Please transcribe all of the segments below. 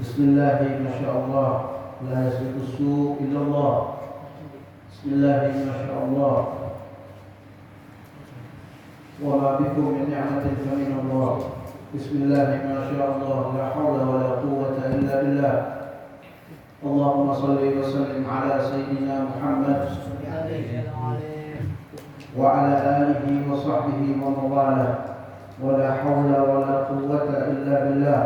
Bismillah, masyaallah, la yasbiqu illallah. Bismillah, masyaallah. Wa ma bikum min ni'matin fa min Allah. Bismillah, masyaallah, la haula wa la quwwata illa billah. Allahumma salli wa sallim ala sayyidina Muhammad wa ala alihi wa sahbihi wa mawalah. Wa la haula wa la quwwata illa billah.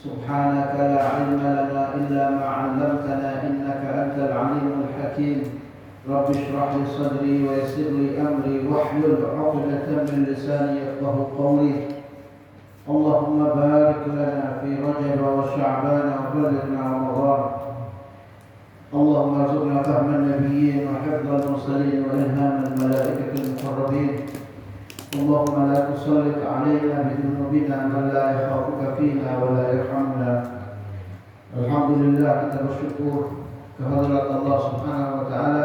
Subhanaka la ilma lana illa ma 'allamtana innaka antal alimul hakim. Rabbi shrah li sadri wa yassir li amri wahlul 'uqdatam min lisani yafqahu qawli. Allahumma barik lana fi Rajab wa Sya'ban wa ballighna Ramadan. Allahumma arzuqna fahman nabiyyin wa hifdzal mursalin wa ilhamal malaikatil muqarrabin. Allahumma la tusallit alaina bidunubina man la yakhafuka fina wa la yarhamuna. Alhamdulillah, kita bersyukur kehadirat Allah Subhanahu wa taala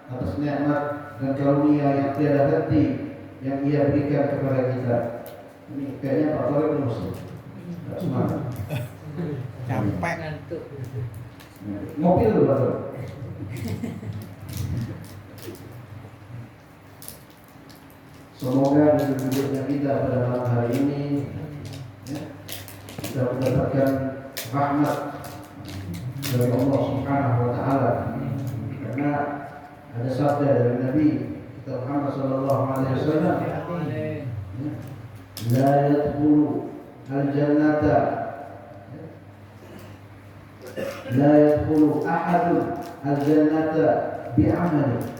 atas nikmat dan karunia yang tiada henti yang Ia berikan kepada kita. Ini kayaknya Pak Torek belum selesai. Enggak semangat. Capek. Mobil dulu Pak Torek. Semoga dengan duduknya kita pada malam hari ini kita mendapatkan rahmat dari Allah Subhanahu wa taala. Karena ada sabda dari Nabi kita Muhammad sallallahu alaihi wasallam, la yadkhulu al-jannata la yadkhulu ahadun al-jannata bi'amali.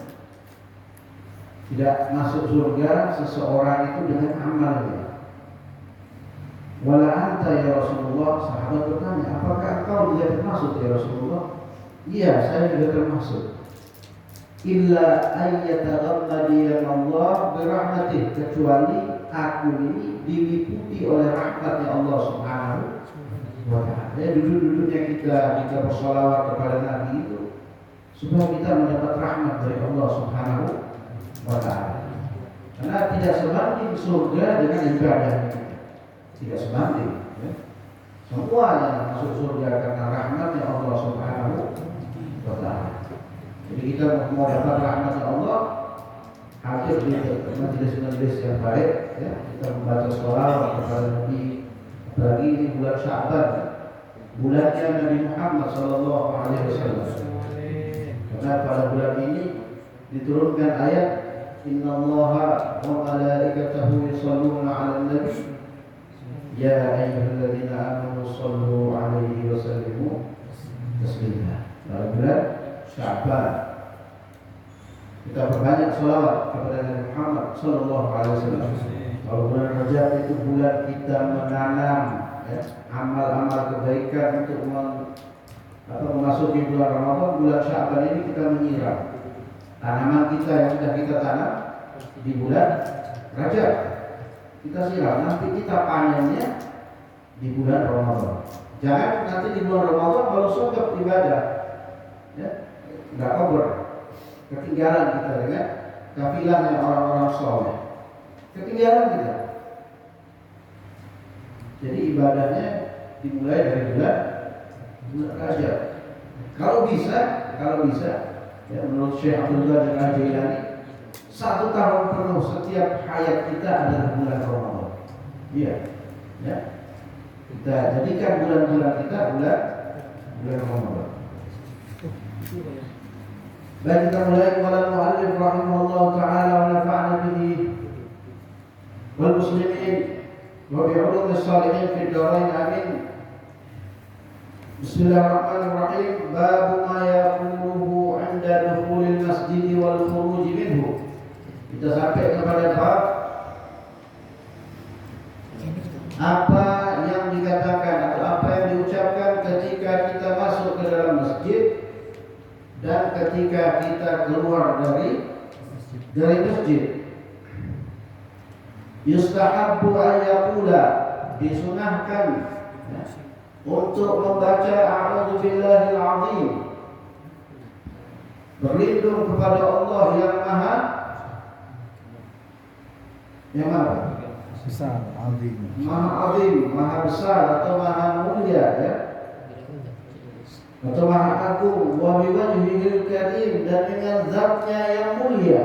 Tidak masuk surga seseorang itu dengan amalnya. Wala anta ya Rasulullah. Sahabat bertanya, apakah engkau juga termasuk ya Rasulullah? Iya, saya juga termasuk. Illa ayyataghammadiyana Allah birahmatih, kecuali aku ini diliputi oleh rahmatnya Allah Subhanahu wa ta'ala. Duduk-duduknya kita bersolawat kepada Nabi itu supaya kita mendapat rahmat dari Allah Subhanahu wa ta'ala. Karena tidak sebanding surga dengan ibadah kita. Tidak sebanding ya. Semua yang masuk surga karena rahmatnya Allah Subhanahu wa ta'ala. Jadi kita mau dapat rahmatnya Allah, hadir di majelis-majelis yang baik ya. Kita membaca sholawat kepada Nabi. Apalagi ini bulan Sya'ban, bulannya Nabi Muhammad sallallahu alaihi wasallam. Karena pada bulan ini diturunkan ayat Inna Allaha wa malaikatahu yusalluna 'alan nabi ya ayyuhalladzina amanu shallu 'alaihi wa sallimu taslima. Pada bulan Sya'ban kita perbanyak sholawat kepada Nabi Muhammad sallallahu alaihi wasallam. Kalau bulan Rajab itu bulan kita menanam ya, amal-amal kebaikan untuk memasuki bulan Ramadan. Bulan Sya'ban ini kita menyiram tanaman kita yang sudah kita tanam di bulan Rajab, kita siram, nanti kita panennya di bulan Ramadan. Jangan nanti di bulan Ramadan kalau sogok ibadah ya, nggak over, ketinggalan kita dengan kafilahnya orang-orang soleh, ketinggalan kita. Jadi ibadahnya dimulai dari bulan Rajab. Kalau bisa ya, menurut Syekh Abdul Qadir Al-Jailani, 1 tahun penuh setiap hayat kita adalah bulan Ramadan. Iya, ya. Kita jadikan bulan-bulan kita bulan Ramadan. Baik, kita mulai. Qala al-mu'allif rahimahullah ta'ala wa nafa'ana bihi wal muslimin wa bi'ulumis salihin fid dharain amin. Bismillahirrahmanirrahim. Babu ma yaquluhu 'inda dukhulil masjid wal khuruj minhu. Kita sampai kepada bab apa yang dikatakan atau apa yang diucapkan ketika kita masuk ke dalam masjid dan ketika kita keluar dari masjid. Yustahabbu an yaqula, disunahkan ya, untuk membaca a'udzu billahil azim, berlindung kepada Allah yang maha besar, azim. Maha azim, maha besar atau maha mulia ya. Atau maha agung, wa biwajhihil karim, dan dengan zatnya yang mulia,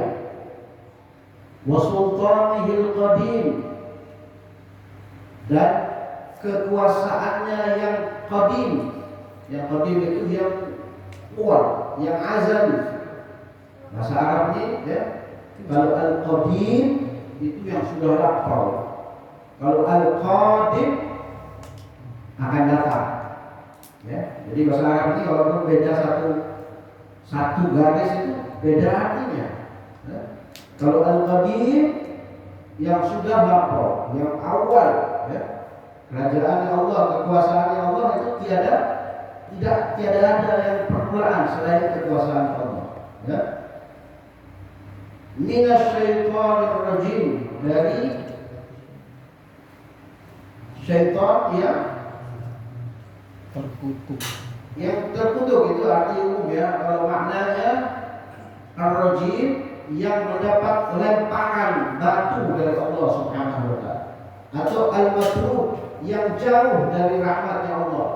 wa sultanihil qadim, dan kekuasaannya yang qadim. Yang qadim itu yang kuat, yang azali. Bahasa Arabnya ya, kalau al-qadim itu yang sudah lampau. Kalau al-qadim akan datang. Ya, jadi bahasa Arab ini kalau beda satu garis itu beda artinya. Ya. Kalau al-qadim yang sudah lampau, yang awal, ya. Kerajaan Allah, kekuasaan Allah itu tidak ada yang permulaan selain kekuasaan Allah. Ya. Minasyaitonir rajim, dari syaitan yang terkutuk itu arti umum ya. Kalau maknanya ar-rajim yang mendapat lemparan batu dari Allah Subhanahu wa taala, atau al-matrud yang jauh dari rahmatnya Allah,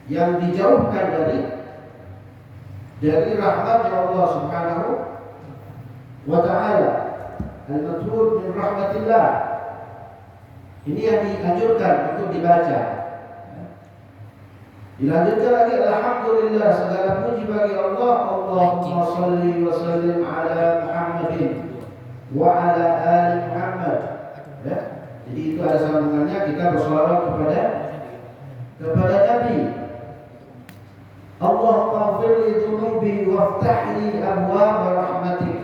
yang dijauhkan dari rahmatnya Allah Subhanahu wa taala. Al-matrud min rahmatillah. Ini yang dianjurkan untuk dibaca. Dilanjutkan lagi, alhamdulillah, segala puji bagi Allah. Allahumma salli wa sallim ala Muhammadin wa ala ali Muhammad. Ya. Jadi itu ada sambungannya, kita bersolawat kepada Nabi. Allahumma ighfir li dhunubi waftah li abwaab rahmatik.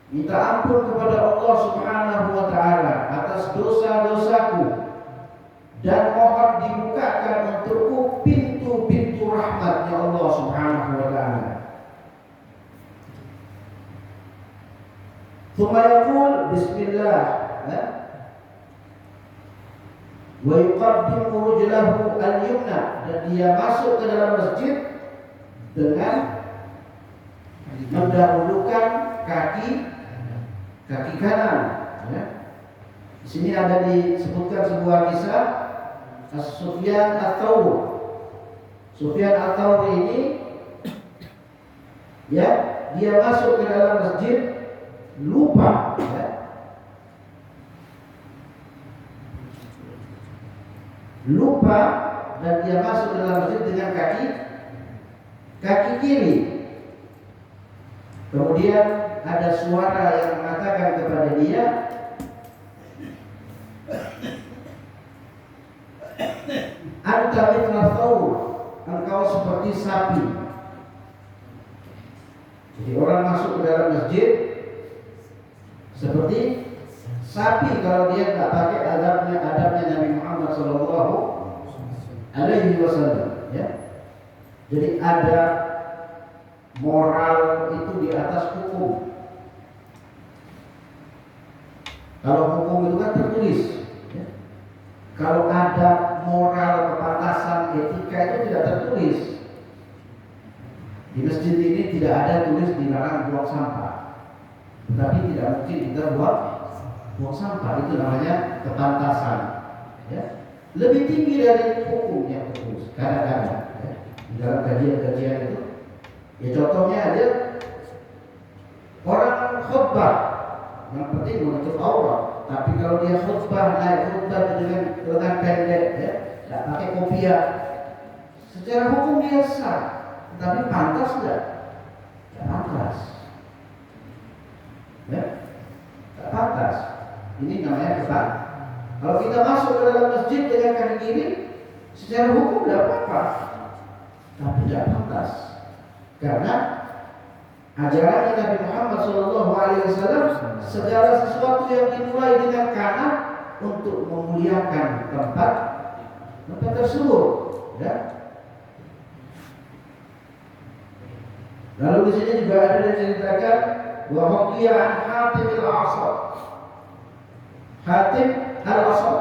Minta ampun kepada Allah Subhanahu wa taala atas dosa-dosaku, dan mohon dibukakan untukku pintu-pintu rahmatnya Allah Subhanahu wa taala. Tsumma yaqul bismillah, wa yuqaddimu rijlahu al-yumna, dan dia masuk ke dalam masjid dengan mendahulukan kaki kanan. Ya. Di sini ada disebutkan sebuah kisah Sufyan Ats-Tsauri. Sufyan Ats-Tsauri ini, ya, dia masuk ke dalam masjid lupa, ya. Lupa, dan dia masuk ke dalam masjid dengan kaki kiri. Kemudian ada suara yang mengatakan kepada dia, anta mithla thawr, engkau seperti sapi. Jadi orang masuk ke dalam masjid seperti sapi kalau dia tidak pakai adabnya Nabi Muhammad sallallahu alaihi wasallam, ya. Jadi ada moral itu di atas hukum. Kalau hukum itu kan tertulis, ya. Kalau ada moral, kepantasan, etika itu tidak tertulis. Di masjid ini tidak ada tulis dilarang buang sampah, tetapi tidak mungkin kita buang sampah. Itu namanya kepantasan, ya. Lebih tinggi dari hukum yang tertulis kadang-kadang, ya. Di dalam kajian-kajian itu, ya contohnya aja orang khutbah, yang penting menutup aurat. Tapi kalau dia khutbah, naik khutbah dengan lengan pendek, ya, tidak pakai kopiah, secara hukum dia sah. Tapi pantas tidak? Tidak pantas, ya, tidak pantas. Ini namanya kepan. Kalau kita masuk ke dalam masjid dengan kaki kiri, secara hukum tidak apa-apa, tapi tidak pantas. Karena ajaran Nabi Muhammad SAW, segala sesuatu yang dimulai dengan kanan untuk memuliakan tempat tersebut, ya. Lalu di sini juga ada diceritakan bahwa dia Hatim al-Asad. Hatim al-Asad,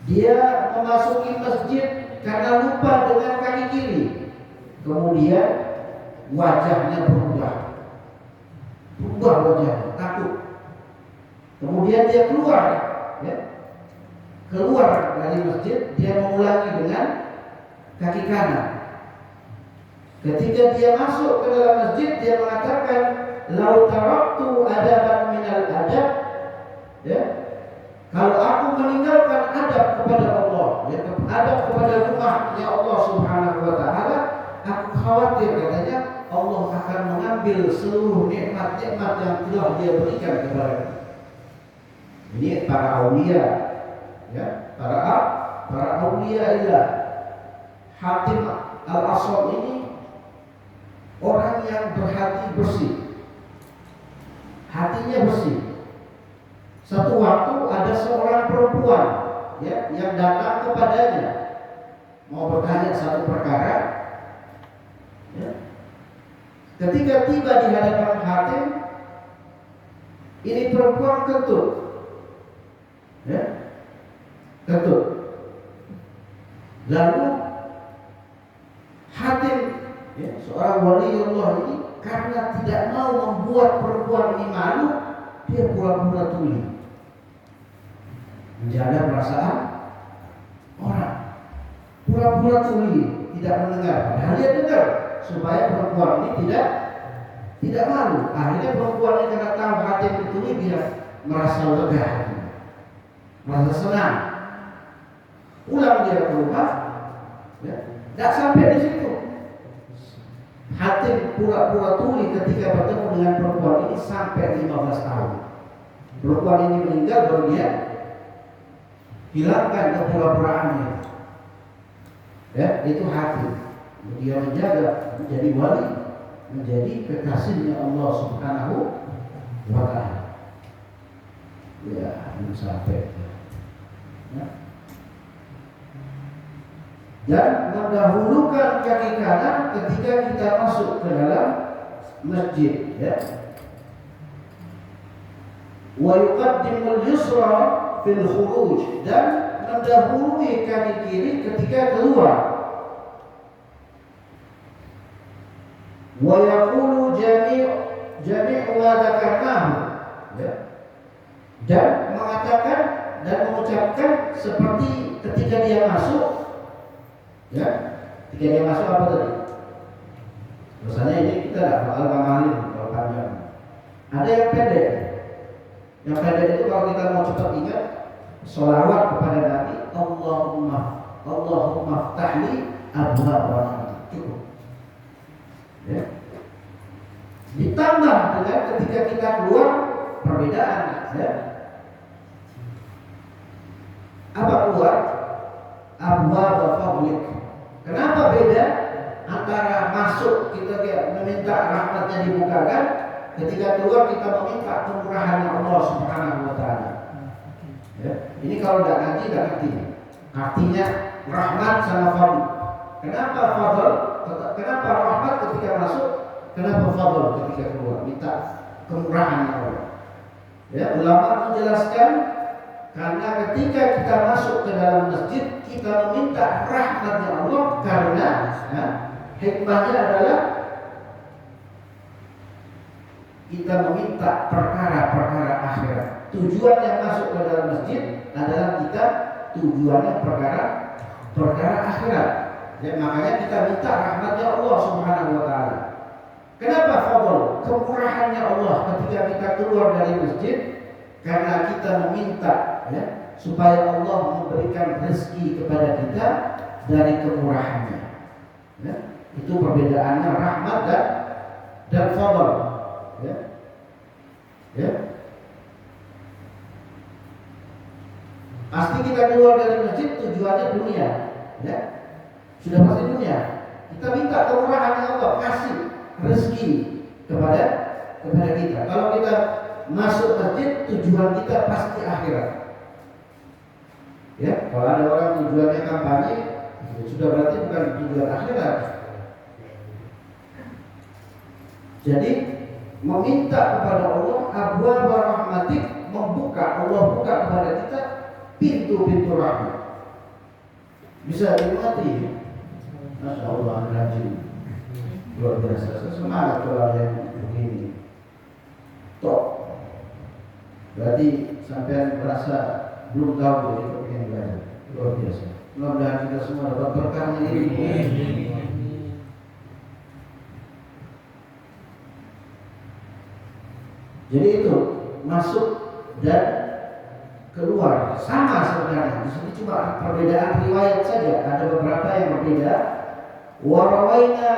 dia memasuki masjid karena lupa dengan kaki kiri. Kemudian wajahnya berubah wajahnya, takut. Kemudian dia keluar, ya, keluar dari masjid, dia mengulangi dengan kaki kanan. Ketika dia masuk ke dalam masjid, dia mengatakan, "Lau taraktu adaban minal adab," ya, kalau aku meninggalkan adab kepada Allah, ya, adab kepada rumahnya Allah Subhanahu wa taala, aku khawatir, katanya, Allah akan mengambil seluruh nikmat-nikmat yang telah Dia berikan kepada kita. Ini para aulia, ya, para aulia ilah. Hatim al-Aswad ini orang yang berhati bersih, hatinya bersih. Satu waktu ada seorang perempuan, ya, yang datang kepadanya mau bertanya satu perkara, ya. Ketika tiba di hadapan Hatim, ini perempuan kentut, ya, kentut. Lalu Hatim, ya, seorang wali Allah ini, karena tidak mau membuat perempuan ini malu, dia pura-pura tuli, menjaga perasaan orang, pura-pura tuli, tidak mendengar. Padahal dia dengar, supaya perempuan ini tidak malu. Akhirnya perempuan ini karena tahu Hatim itu dia merasa lega, merasa senang. Pulang dia ke rumah, ya, tidak sampai di situ. Hatim pura-pura tuli ketika bertemu dengan perempuan ini sampai 15 tahun. Perempuan ini meninggal, baru dia hilangkan kepura-puraannya. Ya, itu Hatim. Dia menjaga, menjadi wali, menjadi kekasihnya Allah Subhanahu wa ta'ala. Ya, belum sampai. Ya. Dan mendahulukan kaki kanan ketika kita masuk ke dalam masjid, ya. Wa yuqaddimul yusra fil khuruj, dan mendahului kaki kiri ketika keluar. Wa yaqulu jami'u ma dzakarnahu, ya. Dan mengatakan dan mengucapkan seperti ketika dia masuk, ya. Ketika dia masuk apa tadi? Biasanya ini kita tidak bakal ngamalin kalau panjang. Ada yang pendek. Yang pendek itu kalau kita mau cepat ingat, sholawat kepada Nabi, Allahumma ftahli abwaab rahmatik, cukup. Ya. Ditambah dengan ketika kita keluar, perbedaan, ya. Apa keluar? Abwaab fadlik. Kenapa beda antara masuk kita meminta rahmatnya dibukakan, ketika keluar kita meminta kemurahan Allah Subhanahu wa ta'ala. Ya. Ini kalau tidak ngaji tidak ngerti artinya rahmat sama fadl. Kenapa fadl? Kenapa rahmat ketika masuk? Kenapa fadl ketika keluar? Minta kemurahan Allah. Ya, ulama menjelaskan karena ketika kita masuk ke dalam masjid, kita meminta rahmatnya Allah karena, ya, hikmahnya adalah kita meminta perkara-perkara akhirat. Tujuan yang masuk ke dalam masjid adalah kita tujuannya perkara akhirat. Ya, makanya kita minta rahmatnya Allah Subhanahu wa ta'ala. Kenapa fadl? Kemurahannya Allah ketika kita keluar dari masjid, karena kita meminta, ya, supaya Allah memberikan rezeki kepada kita dari kemurahannya. Ya, itu perbedaannya rahmat dan fadl. Ya. Ya. Pasti kita keluar dari masjid tujuannya dunia, ya. Sudah pasti dunia. Kita minta kemurahan Allah, kasih rezeki kepada kita. Kalau kita masuk masjid, tujuan kita pasti akhirat. Ya, kalau ada orang tujuannya kampanye, ya sudah berarti bukan tujuan akhirat. Jadi meminta kepada Allah, abwaab rahmatik, membuka, Allah buka kepada kita pintu-pintu rahmat. Bisa dimengerti? Masya Allah, rajin, luar biasa. Semangat kalau yang begini. Tok. Berarti sampai merasa belum tahu jadi pengen belajar. Luar biasa. Mudah-mudahan kita semua dapat berkahnya ini. Jadi itu masuk dan keluar sama sebenarnya. Di sini cuma perbedaan riwayat saja. Ada beberapa yang berbeda. Wa rawaina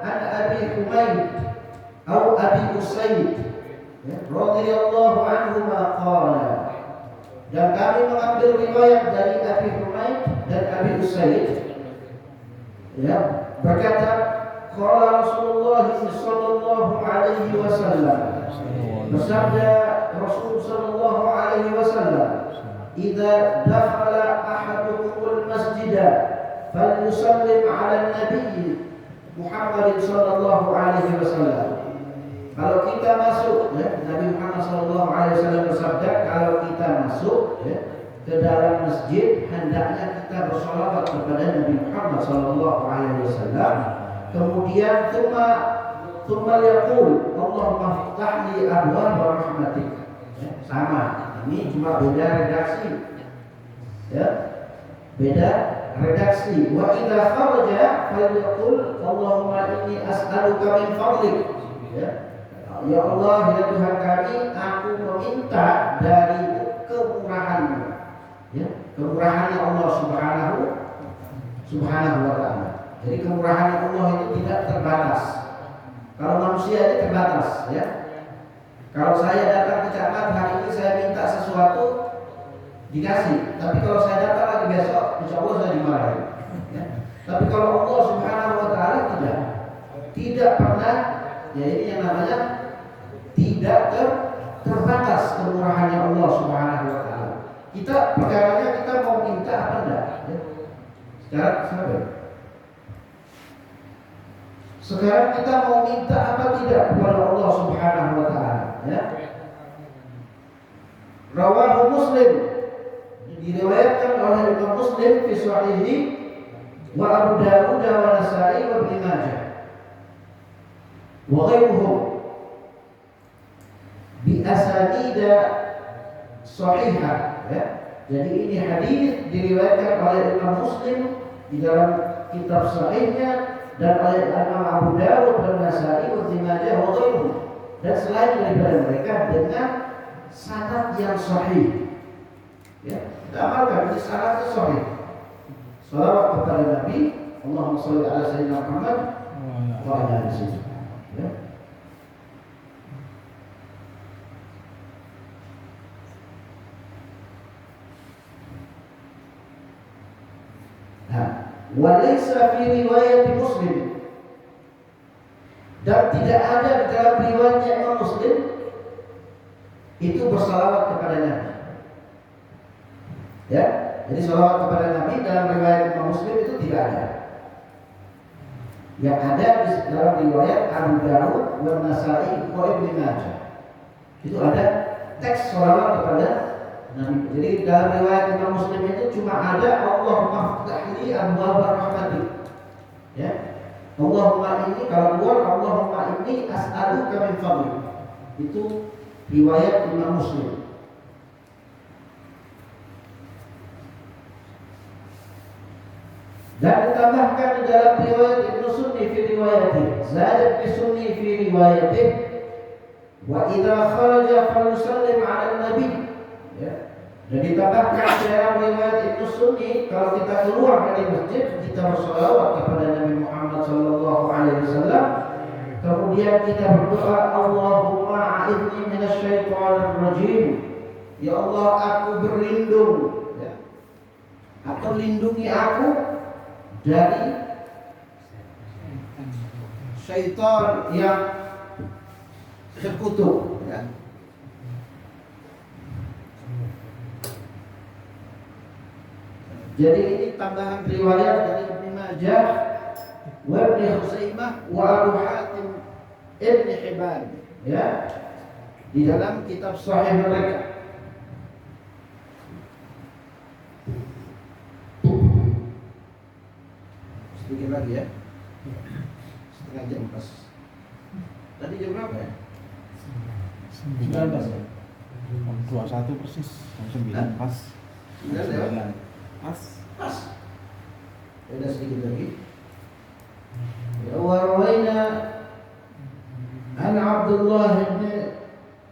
an Abi Humaid atau Abi Usaid radhiyallahu anhu qala. Dan kami mengambil riwayat dari Abi Humaid dan Abi Usaid, ya, berkata qala Rasulullah sallallahu alaihi wasallam, bersabda Rasul sallallahu alaihi wasallam, idza dakhala ahadukumul masjida falyusallim 'ala an-nabiy Muhammad sallallahu alaihi wasallam. Kalau kita masuk, ya, Nabi Muhammad sallallahu alaihi wasallam bersabda, kalau kita masuk, ya, ke dalam masjid, hendaknya kita bersolawat kepada Nabi Muhammad sallallahu alaihi wasallam. Kemudian tsumma yaqul Allahumma iftah li abwaab rahmatik. Ya, sama. Ini cuma beda redaksi. Ya. Beda redaksi. Wa idza kharaja falyaqul Allahumma inni as'aluka min fadlik. Ya. Ya Allah, ya Tuhan kami, aku meminta dari kemurahan-Mu. Ya, kemurahan Allah Subhanahu wa taala. Jadi kemurahan Allah itu tidak terbatas. Kalau manusia ini terbatas, ya. Kalau saya datang ke camat hari ini saya minta sesuatu dikasih, tapi kalau saya datang lagi besok, insya Allah saya dimarahi. Ya. Tapi kalau Allah Subhanahu wa taala tidak pernah, ya ini yang namanya tidak terbatas kemurahannya Allah Subhanahu wa taala. Kita perkaranya kita mau minta apa enggak, ya. Sekarang kita mau minta apa tidak kepada Allah Subhanahu wa taala, ya. Rawahu Muslim, diriwayatkan oleh Imam Muslim fi sahihi wa Abu Dawud wa Nasa'i wa Ibnu Majah wa ghairuhum bi asanida sahihah, ya. Jadi ini hadis diriwayatkan oleh Imam Muslim di dalam kitab sahihnya dan oleh Imam Abu Dawud dan Nasa'i wa Ibnu Majah wa ghairuhum, dan selain daripada mereka dengan sanad yang sahih. Ya, kita amalkan ini sanadnya sahih. Salawat kepada Nabi, Allahumma shalli ala sayyidina Muhammad wa ala ali sayyidina. Ya. Walaysa fi riwayat Muslim, dan tidak ada di dalam riwayatnya Imam Muslim itu bersalawat kepada Nabi. Ya, jadi salawat kepada Nabi dalam riwayat Imam Muslim itu tidak ada. Yang ada di dalam riwayat Abu Dawud dan Nasa'i wa Ibnu Majah itu ada teks salawat kepada Nabi. Jadi dalam riwayat Imam Muslim itu cuma ada Allahumma iftah li abwaab rahmatik. Ya. Allahumma inni, kalau keluar Allahumma inni as'aluka min fadlik. Itu riwayat Imam Muslim. Dan ditambahkan di dalam riwayat Ibnu Sunni fi riwayatih, zadat Ibnu Sunni fi riwayatih, wa idza kharaja falyusallim 'ala nabi. Ya. Dan ditambahkan dalam riwayat Ibnu Sunni, kalau kita keluar dari masjid kita bersolawat kepada Nabi Muhammad sallallahu alaihi wasallam. Kemudian kita berdoa, Allahumma a'idni minasyaitonir rajim. Ya Allah, aku berlindung, ya, atau lindungi aku dari syaitan yang terkutuk, ya. Jadi ini tambahan riwayat dari Ibnu Majah wa Ibnu Khuzaimah wa Abu Hatim Ibn Hibban, ya, di dalam kitab sahih mereka. Sedikit lagi, ya. Setengah jam pas. Tadi jam berapa, ya? 19, ya? Jam 21 persis, jam 9 pas. Sudah lewat? 9. Pas. Pas. Ada sedikit lagi. Ya warawaina an Abdullah bin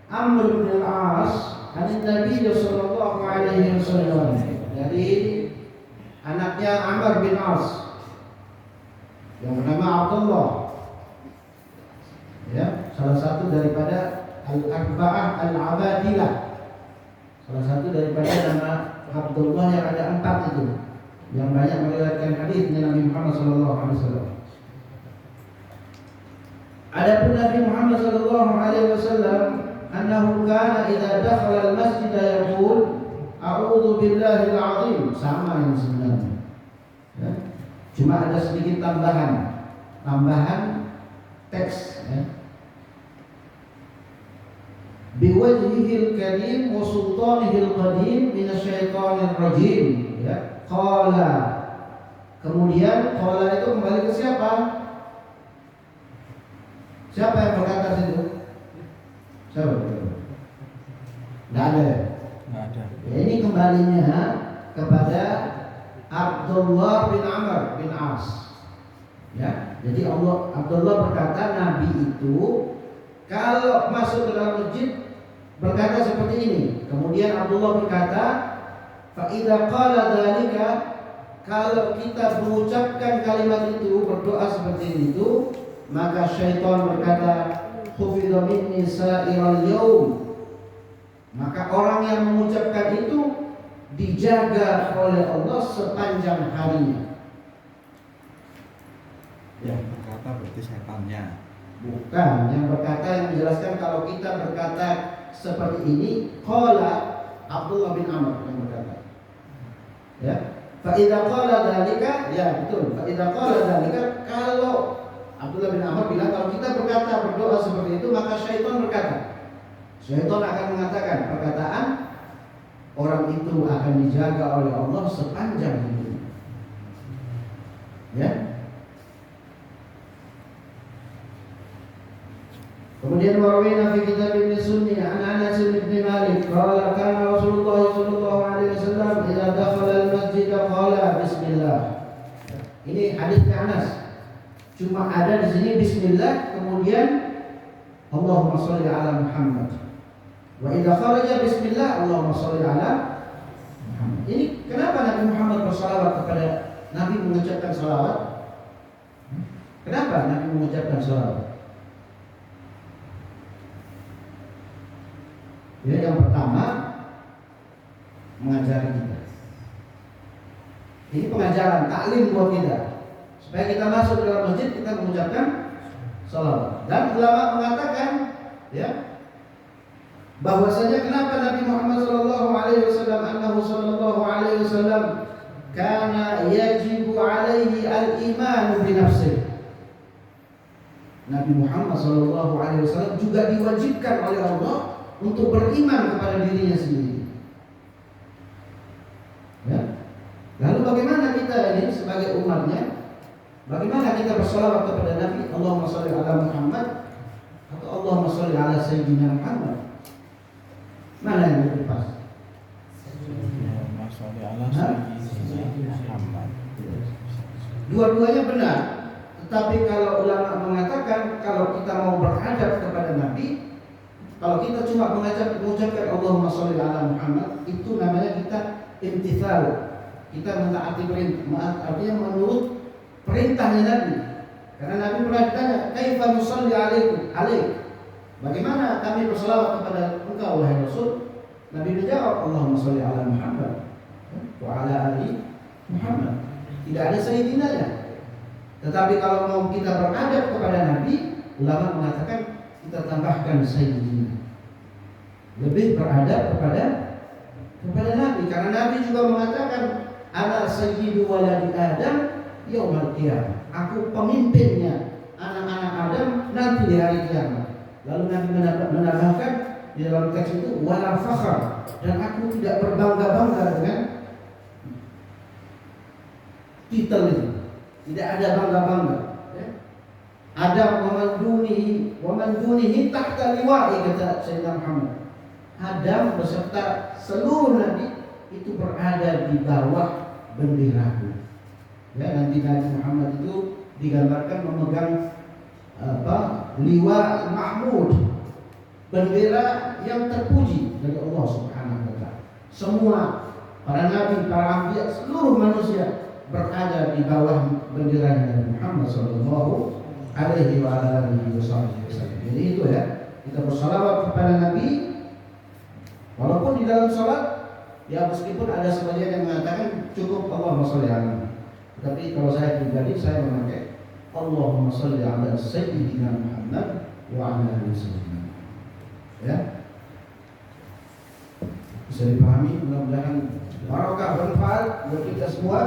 Amr bin al-As an Nabi sallallahu alaihi wasallam. Dari anaknya Amr bin As yang bernama Abdullah. Ya, salah satu daripada al-arba'ah al-abadilah. Salah satu daripada nama Abdullah yang ada 4 itu, yang banyak meriwayatkan hadisnya Nabi Muhammad sallallahu alaihi wasallam. Adapun Nabi Muhammad sallallahu alaihi wasallam annahu kana idza dakhala al-masjid yaqul a'udzu billahil azim, sama yang sebenarnya. Ya. Cuma ada sedikit tambahan teks, ya. Biwajhihil karim wa sultanihil qadim minasyaitonir rajim, ya. Qala. Kemudian qala itu kembali ke siapa? Siapa yang berkata situ? Siapa? Tidak ada. Enggak ada. Ya, ini kembalinya kepada Abdullah bin Amr bin As. Ya, jadi Abdullah berkata Nabi itu kalau masuk ke dalam masjid berkata seperti ini. Kemudian Abdullah berkata, fa idza qala dzalika, kalau kita mengucapkan kalimat itu, berdoa seperti itu, maka syaitan berkata, khufidha minni sa'iral yaum. Maka orang yang mengucapkan itu dijaga oleh Allah sepanjang harinya. Yang berkata berarti setannya. Bukan, yang berkata, yang menjelaskan kalau kita berkata seperti ini, qala Abdullah bin Amr yang berkata. Ya. Fa idza qala dzalika, ya betul. Fa idza qala dzalika, kalau Abdullah bin Amr bilang kalau kita berdoa seperti itu, maka syaitan berkata. Syaitan akan mengatakan perkataan orang itu akan dijaga oleh Allah sepanjang hidupnya. Ya. Kemudian warawina fi kitab Ibnu Sunni an Anas bin Malik qala kana Rasulullah sallallahu alaihi wasallam idza dakhala al-masjid qala bismillah. Ini hadisnya Anas. Cuma ada di sini bismillah, kemudian Allahumma shalli ala Muhammad. Wa idza kharaja bismillah Allahumma shalli ala Muhammad. Ini kenapa Nabi Muhammad bersalawat kepada Nabi mengucapkan salawat? Kenapa Nabi mengucapkan salawat? Ya, yang pertama mengajari kita. Ini pengajaran, taklim buat kita. Supaya kita masuk ke dalam masjid kita mengucapkan salawat. Dan ulama mengatakan, ya, bahwasanya kenapa Nabi Muhammad sallallahu alaihi wasallam annahu sallallahu alaihi wasallam kana yajibu alaihi al-iman bi nafsihi. Nabi Muhammad sallallahu alaihi wasallam juga diwajibkan oleh Allah untuk beriman kepada dirinya sendiri. Ya. Lalu bagaimana kita ini sebagai umatnya? Bagaimana kita bersalawat kepada Nabi? Allahumma shalli ala Muhammad atau Allahumma shalli ala Sayyidina Muhammad? Mana yang lebih pas? Allahumma shalli ala Sayyidina Muhammad. Dua-duanya benar. Tetapi kalau ulama mengatakan kalau kita mau beradab kepada Nabi, kalau kita cuma mengucapkan Allahumma shalli ala Muhammad, itu namanya kita imtithal. Kita mentaati perintah, artinya menurut perintahnya Nabi. Karena Nabi pernah ditanya, "Kaifa nusalli alaik?" Bagaimana kami berselawat kepada engkau wahai Rasul? Nabi menjawab, Allahumma shalli ala Muhammad wa ala ali Muhammad. Tidak ada sayyidinanya. Tetapi kalau mau kita beradab kepada Nabi, ulama mengatakan kita tambahkan sayyidina. Lebih beradab kepada Nabi, karena Nabi juga mengatakan ana sayyidu waladi Adam yaumil qiyamah. Aku pemimpinnya anak-anak Adam nanti di hari kiamat. Lalu Nabi menambahkan di dalam teks itu wala fakhar, dan aku tidak berbangga-bangga dengan titel itu. Tidak ada bangga-bangga. Ada wa man dunihi tahta liwa'i, kata Sayyidina Muhammad. Adam beserta seluruh nabi itu berada di bawah benderaku. Ya, nanti Nabi Muhammad itu digambarkan memegang liwa mahmud, bendera yang terpuji dari Allah Subhanahu wa taala. Semua para nabi, para anbiya, seluruh manusia berada di bawah bendera Nabi Muhammad sallallahu alaihi wasallam. Jadi itu ya, kita bersalawat kepada Nabi walaupun di dalam salat ya, meskipun ada sebagian yang mengatakan cukup Allahumma sholli ala. Tapi kalau saya pribadi, saya memakai Allahumma sholli ala sayyidina Muhammad wa ala ali sayyidina. Ya, bisa dipahami, mudah-mudahan barokah bermanfaat buat kita semua.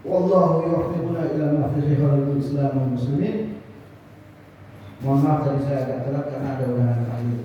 Wallahu yuwaffiquna ila ma fihi khairul Islam wal muslimin. Mohon maaf tadi saya agak telat karena ada undangan ahli